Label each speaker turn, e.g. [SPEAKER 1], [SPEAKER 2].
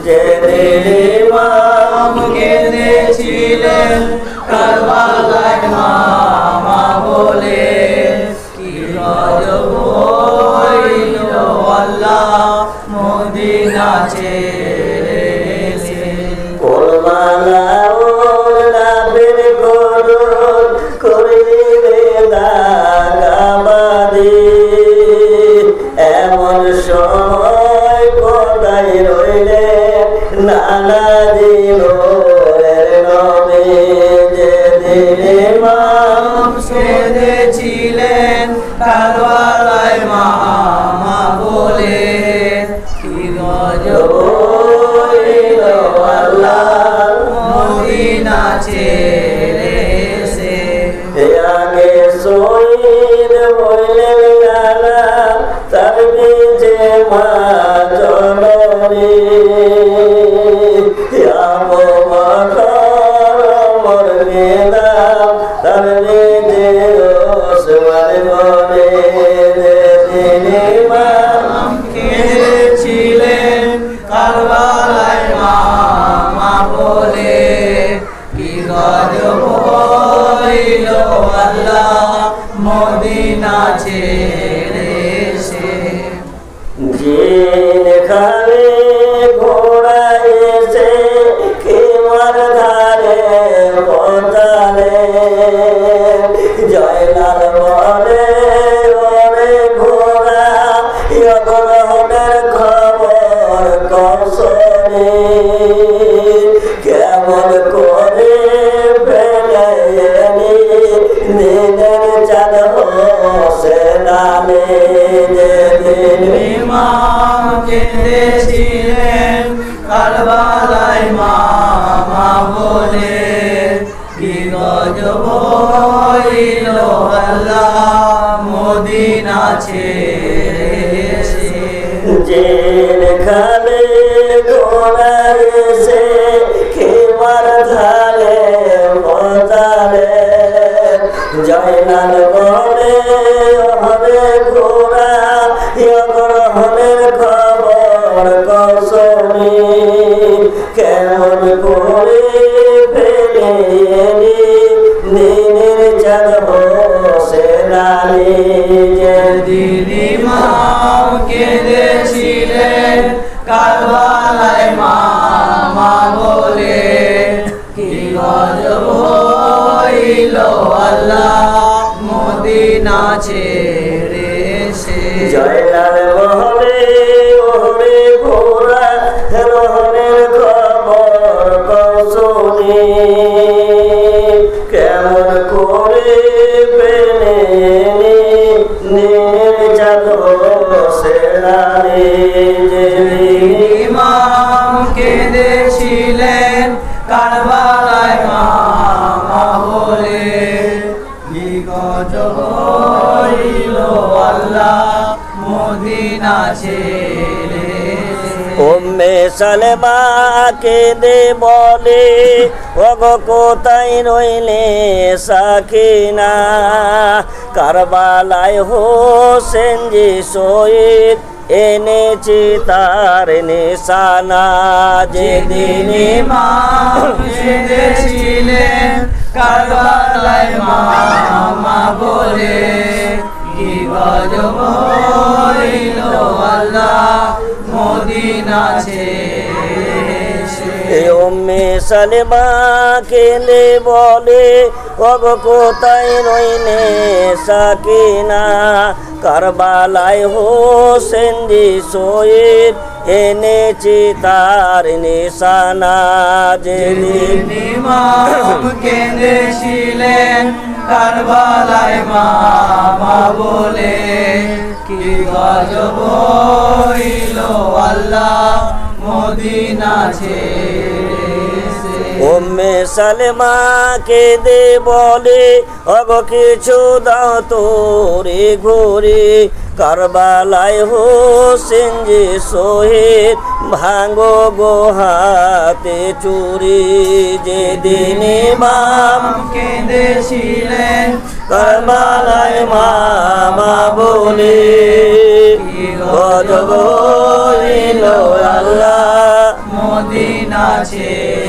[SPEAKER 1] যেদিন ইমাম কেঁদেছিলেন কারবালায় মামা বলে কি গজব হইল আল্লাহ মদিনা ছেড়ে কোরবালা ওলাবের করুন করিবে দাগাবাদি এমন সময় কোথায় রইলে নানা দিন নবী যেদিন ইমাম কেঁদেছিলেন কারবালায় মামা বলে কি গজব হইল আল্লাহ মদিনা ছেড়ে আগে শহীদ হইলেন নানা তার পিছে মা জননী আবু বকর ওমর বেলাল তার পিছে ওসমান বলে যেদিন ইমাম কেঁদেছিলেন কারবালায় মামা বলে কি গজব হইল আল্লাহ মদিনা ছেড়ে যেখানে ঘোড়া এসে কেমার ধারে পৌঁছালে জয়লাল বলে ওরে ঘোড়া গ্রহণের খবর কসরে কেমন করে ফেলে দিনের চাঁদ হোসেনালে যেদিন ইমাম কেঁদেছিলেন কারবালায় মামা বলে কি গজব হইল আল্লাহ মদিনা ছেড়ে যেখানে ঘোড়া এসে কেমার ধারে পৌঁছালে জয়নাল বলে হবে ঘোড়া গ্রহণের খবর কসমি কেমন করে ফেলে দিনের চাঁদ হোসেনালি যেদিন ইমাম কেঁদেছিলেন কারবালায় মামা বলে কি গজব হইল আল্লাহ মদিনা ছেড়ে জয়লাল বলে ওরে ঘোড়া গ্রহণের খবর কসমি কেমন করে পেলে নীর চাঁদ হোসেনালি যেদিন ইমাম কেঁদেছিলেন কারবালায় মামা বলে কি গজব হইল আল্লাহ মদিনা ছেড়ে উম্মে সালেমা কেঁদে বলে ওগো কোথায় রইলে সাকিনা কারবালায় হোসেন জি শহীদ এনেছি তার নিশানা যেদিন ইমাম কেঁদেছিলেন কারবালায় মামা বলে কি গজব হইল আল্লাহ মদিনা ছেড়ে উম্মে সালেমা কেঁদে বলে ওগো কোথায় রইলে সাকিনা কারবালায় হোসেন জি শহীদ এনেছি তার নিশানা যেদিন ইমাম কেঁদেছিলেন কারবালায় মামা বলে কি গজব হইল আল্লাহ মদিনা ছেড়ে উম্মে সালেমা কেঁদে বলে ওগো কিছু দাও তোরে ঘুরে কারবালায় হোসেন জি শহীদ ভাঙো গো হাতে চুরি যেদিন ইমাম কেঁদেছিলেন কারবালায় মামা বলে গজব হইল আল্লাহ
[SPEAKER 2] মদিনা ছেড়ে